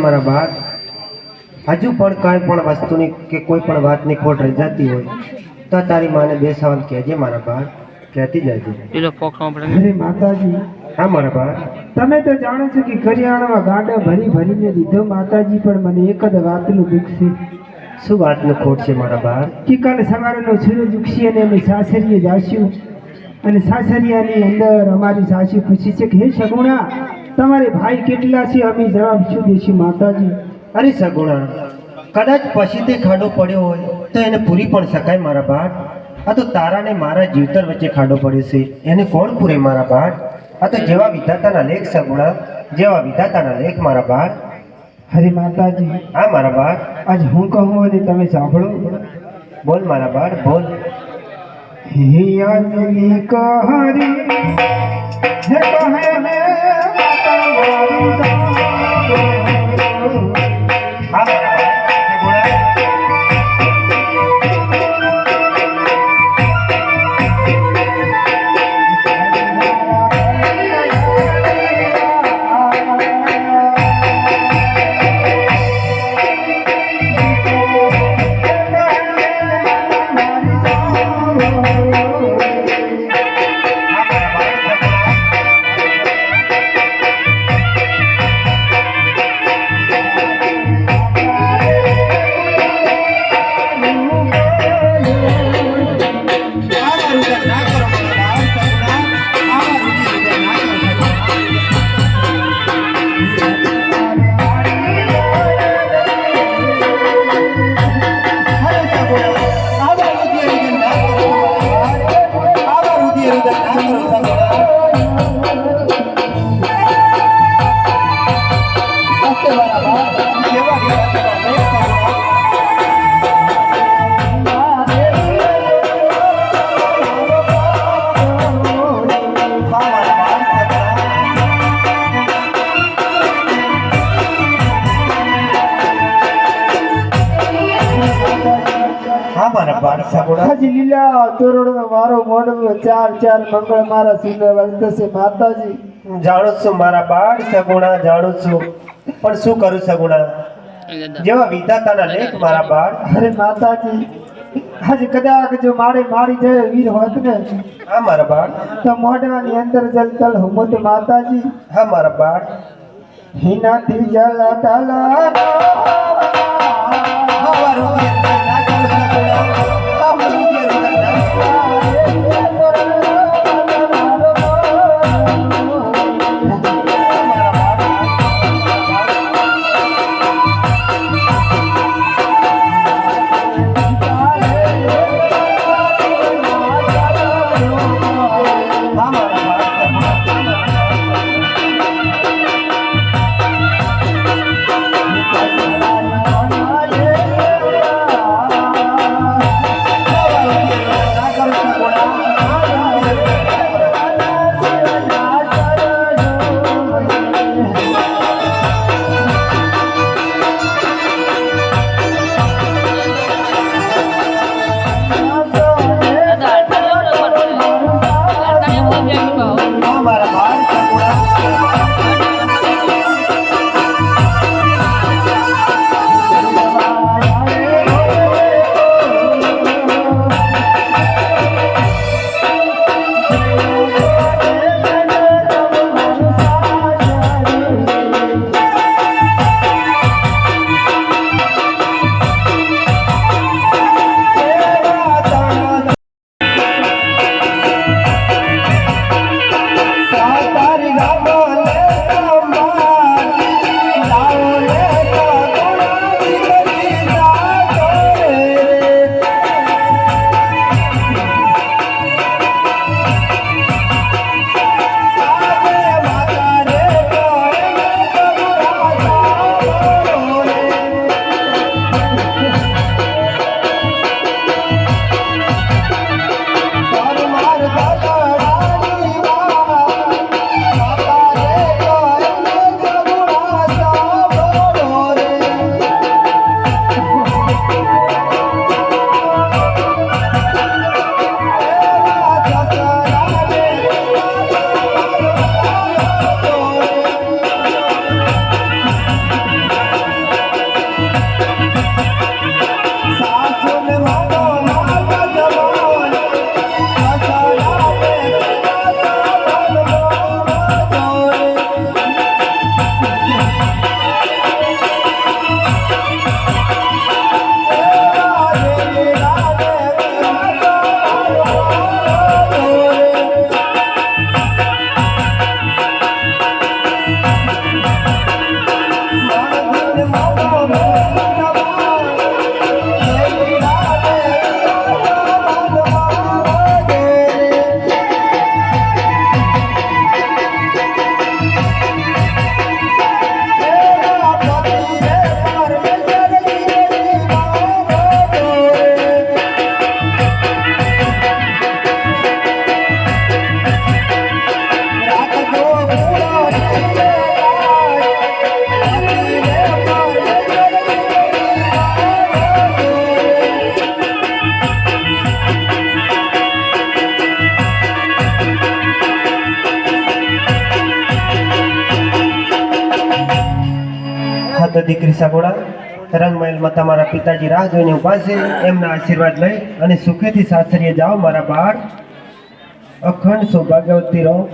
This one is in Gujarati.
મારા બાળ હજુ પણ કાંઈ પણ વસ્તુની કે કોઈ પણ વાતની ખોટ રહી જતી હોય તો તારી માને બે સવાલ કહેજે મારા બાળ, કહેતી જજે. અરે માતાજી, હા મારા બાળ. તમે તો જાણો છો કે કરિયાણામાં ગાંડા ભરી ભરીને દીધો માતાજી, પણ મને એક જ વાતનું દુઃખ છે. શું વાતનું ખોટ છે મારા બાળ? કે કાલે સવારનો સૂરજ ઉગશે અને અમે સાસરીએ જાશું અને સાસરિયાની અંદર અમારી સાસુ પૂછી છે કે હે સગુણા, તમારે ભાઈ કેટલા છે? અમે જવાબ શું દેશું માતાજી? અરે સગુણા, કદાચ પછીથી ખાડો પડ્યો હોય તો એને પૂરી પણ શકાય મારા બાળ. આ તો તારા ને મારા જીવતર વચ્ચે ખાડો પડ્યો છે, એને કોણ પૂરે મારા બાળ? આ તો જેવા વિધાતાના લેખ સગુણા, જેવા વિધાતાના લેખ મારા બાળ. હરે માતાજી, હા મારા બાળ. આજ હું કહું અને તમે સાંભળો. બોલ મારા બાળ, બોલ. હે યાદની કહારી હે કહે હે માતા મારી જાન. હા મારા બાળ. હાજી લીલા તોરણનો મારો મોઢો ચાર ચાર મંગળ મારા સિંહ વળતશે માતાજી. જાણું છું મારા બાળ સગુણા, જાણું છું, પણ શું કરું સગુણા, જેવા વિધાતાના લેખ મારા બાળ. અરે માતાજી, આજે કદાચ જો મારે મારી જાય વીર હોત ને, હા મારા બાળ. તો મોઢાની અંદર જલતલ હુમત માતાજી. હા મારા બાળ. હિનાથી જલ તો દીકરી સગોડા, રંગમહેલમાં તમારા પિતાજી રાહ જોઈને ઊભા છે. એમના આશીર્વાદ લઈ અને સુખેથી સાસરીએ જાઓ મારા બાળ. અખંડ સૌભાગ્યવતી રહો.